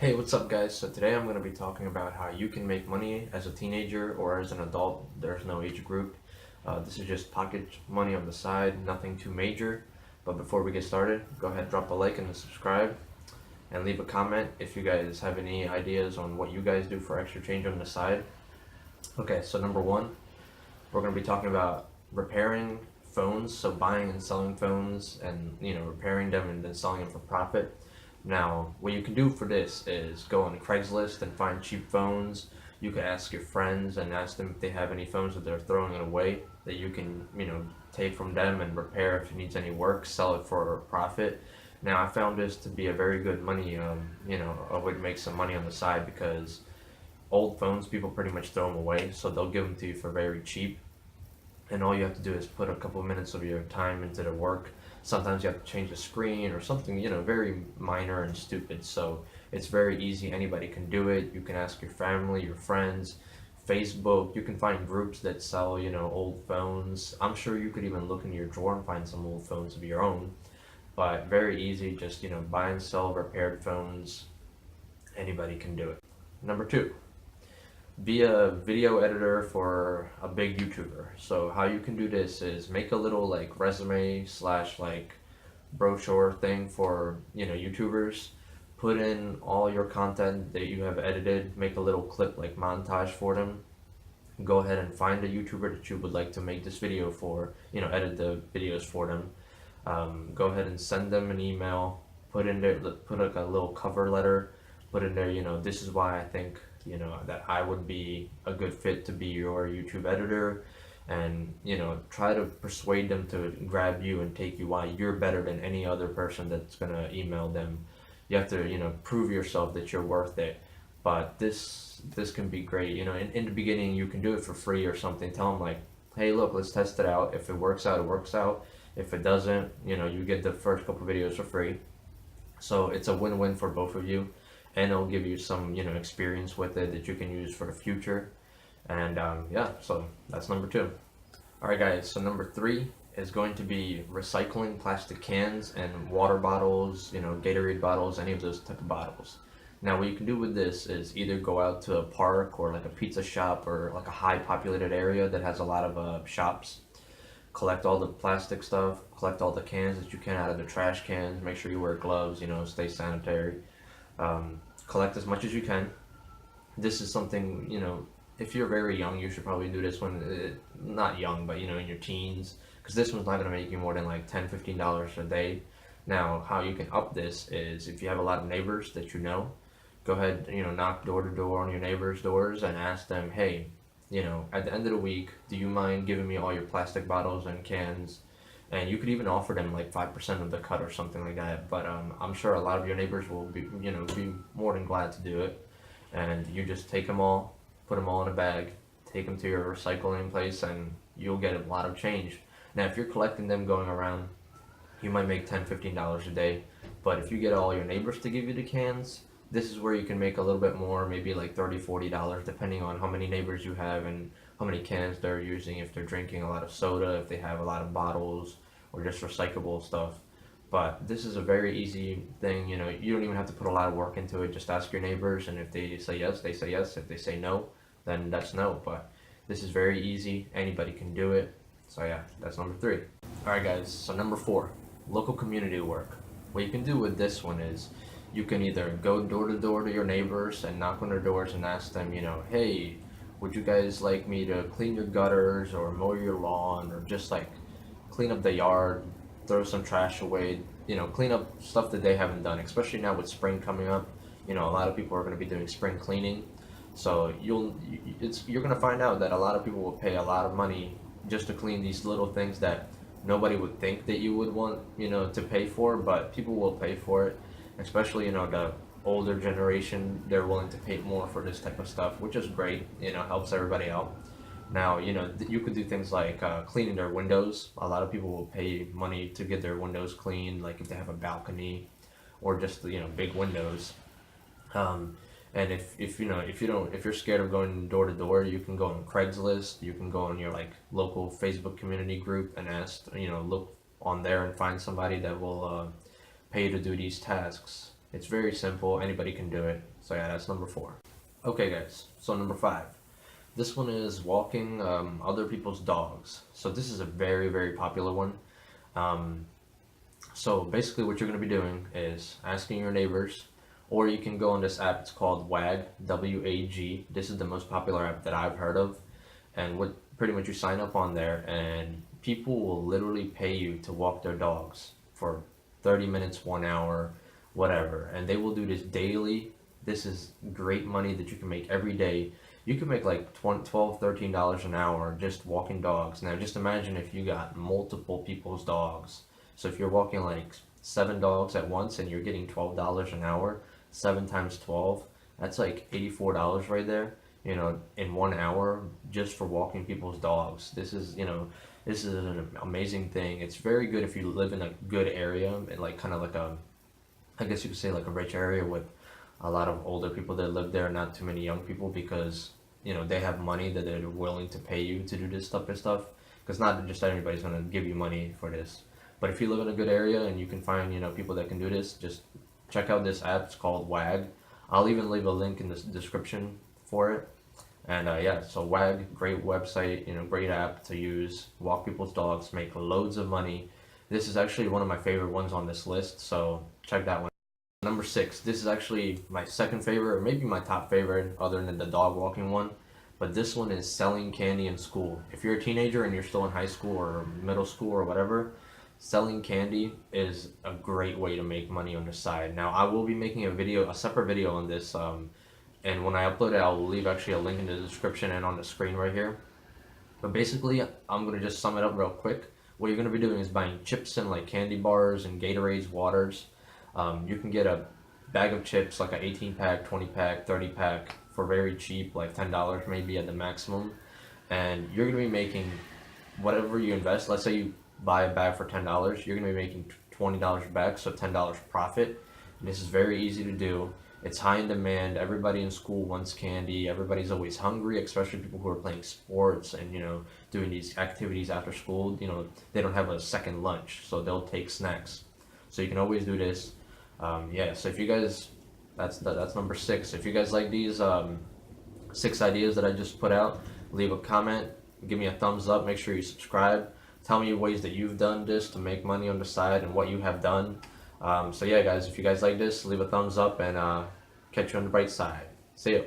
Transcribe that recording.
Hey, what's up, guys? So today I'm going to be talking about how you can make money as a teenager or as an adult. There's no age group. This is just pocket money on the side, nothing too major. But before we get started, go ahead, drop a like and a subscribe, and leave a comment if you guys have any ideas on what you guys do for extra change on the side. Okay, so number one, we're going to be talking about repairing phones, so buying and selling phones and repairing them and then selling them for profit. Now, what you can do for this is go on Craigslist and find cheap phones. You can ask your friends and ask them if they have any phones that they're throwing it away that you can, take from them and repair if it needs any work, sell it for a profit. Now, I found this to be a very good money, a way to make some money on the side because old phones, people pretty much throw them away, so they'll give them to you for very cheap. And all you have to do is put a couple of minutes of your time into the work. Sometimes you have to change the screen or something, very minor and stupid. So it's very easy. Anybody can do it. You can ask your family, your friends, Facebook. You can find groups that sell, old phones. I'm sure you could even look in your drawer and find some old phones of your own. But very easy. Just, buy and sell repaired phones. Anybody can do it. Number two, be a video editor for a big YouTuber. So how you can do this is make a little like resume slash like brochure thing for YouTubers. Put in all your content that you have edited. Make a little clip like montage for them. Go ahead and find a YouTuber that you would like to make this video for. Edit the videos for them. Go ahead and send them an email. Put in there, put like a little cover letter. Put in there, this is why I think that I would be a good fit to be your YouTube editor, and try to persuade them to grab you and take you why you're better than any other person that's gonna email them. You have to prove yourself that you're worth it. But this can be great. In the beginning you can do it for free or something. Tell them like, hey, look, let's test it out. If it works out, it works out. If it doesn't, you get the first couple videos for free. So it's a win-win for both of you, and it'll give you some experience with it that you can use for the future. And yeah, so that's number two. All right, guys. So number three is going to be recycling plastic cans and water bottles, Gatorade bottles, any of those type of bottles. Now, what you can do with this is either go out to a park or like a pizza shop or like a high populated area that has a lot of shops. Collect all the plastic stuff, collect all the cans that you can out of the trash cans. Make sure you wear gloves, stay sanitary. Collect as much as you can. This is something, if you're very young, you should probably do this when, not young, but in your teens, because this one's not going to make you more than like $10-15 a day. Now, how you can up this is if you have a lot of neighbors that go ahead, knock door to door on your neighbors' doors and ask them, hey, at the end of the week, do you mind giving me all your plastic bottles and cans? And you could even offer them like 5% of the cut or something like that. But I'm sure a lot of your neighbors will be more than glad to do it. And you just take them all, put them all in a bag, take them to your recycling place, and you'll get a lot of change. Now, if you're collecting them going around, you might make $10-15 a day. But if you get all your neighbors to give you the cans, this is where you can make a little bit more, maybe like $30-40, depending on how many neighbors you have and how many cans they're using, if they're drinking a lot of soda, if they have a lot of bottles, or just recyclable stuff. But this is a very easy thing. You don't even have to put a lot of work into it. Just ask your neighbors, and if they say yes, they say yes. If they say no, then that's no. But this is very easy. Anybody can do it. So yeah, that's number three. All right, guys. So number four, local community work. What you can do with this one is you can either go door to door to your neighbors and knock on their doors and ask them, hey, would you guys like me to clean your gutters or mow your lawn or just like clean up the yard, throw some trash away, clean up stuff that they haven't done, especially now with spring coming up. A lot of people are going to be doing spring cleaning. So you're going to find out that a lot of people will pay a lot of money just to clean these little things that nobody would think that you would want, to pay for, but people will pay for it, especially, the older generation. They're willing to pay more for this type of stuff, which is great, helps everybody out. Now, you could do things like cleaning their windows. A lot of people will pay money to get their windows cleaned, like if they have a balcony or just, big windows. And if you're scared of going door to door, you can go on Craigslist. You can go on your like local Facebook community group and ask, look on there and find somebody that will pay you to do these tasks. It's very simple. Anybody can do it. So yeah, that's number 4. Okay, guys. So number 5. This one is walking other people's dogs. So this is a very, very popular one. Um, so basically, what you're going to be doing is asking your neighbors, or you can go on this app. It's called WAG, WAG. This is the most popular app that I've heard of. And what pretty much you sign up on there, and people will literally pay you to walk their dogs for 30 minutes, 1 hour, whatever. And they will do this daily. This is great money that you can make every day. You can make like $12, $13 an hour just walking dogs. Now, just imagine if you got multiple people's dogs. So if you're walking like 7 dogs at once and you're getting $12 an hour, 7 times 12, that's like $84 right there, in 1 hour just for walking people's dogs. This is an amazing thing. It's very good if you live in a good area and like kind of like I guess you could say like a rich area with a lot of older people that live there, not too many young people, because they have money that they're willing to pay you to do this type of stuff. Because not just everybody's gonna give you money for this. But if you live in a good area and you can find people that can do this, just check out this app. It's called WAG. I'll even leave a link in the description for it. And yeah, so WAG, great website, great app to use. Walk people's dogs, make loads of money. This is actually one of my favorite ones on this list, so check that one. Number 6, this is actually my second favorite, or maybe my top favorite, other than the dog walking one. But this one is selling candy in school. If you're a teenager and you're still in high school or middle school or whatever, selling candy is a great way to make money on the side. Now, I will be making a separate video on this, and when I upload it, I'll leave actually a link in the description and on the screen right here. But basically, I'm going to just sum it up real quick. What you're going to be doing is buying chips and like candy bars and Gatorades, waters. You can get a bag of chips, like an 18-pack, 20-pack, 30-pack for very cheap, like $10 maybe at the maximum. And you're going to be making whatever you invest. Let's say you buy a bag for $10, you're going to be making $20 back, so $10 profit. And this is very easy to do. It's high in demand. Everybody in school wants candy. Everybody's always hungry, especially people who are playing sports and doing these activities after school. They don't have a second lunch, so they'll take snacks. So you can always do this. Yeah. So if you guys, that's number 6. If you guys like these 6 ideas that I just put out, leave a comment, give me a thumbs up. Make sure you subscribe. Tell me ways that you've done this to make money on the side and what you have done. So yeah, guys, if you guys like this, leave a thumbs up and catch you on the bright side. See ya.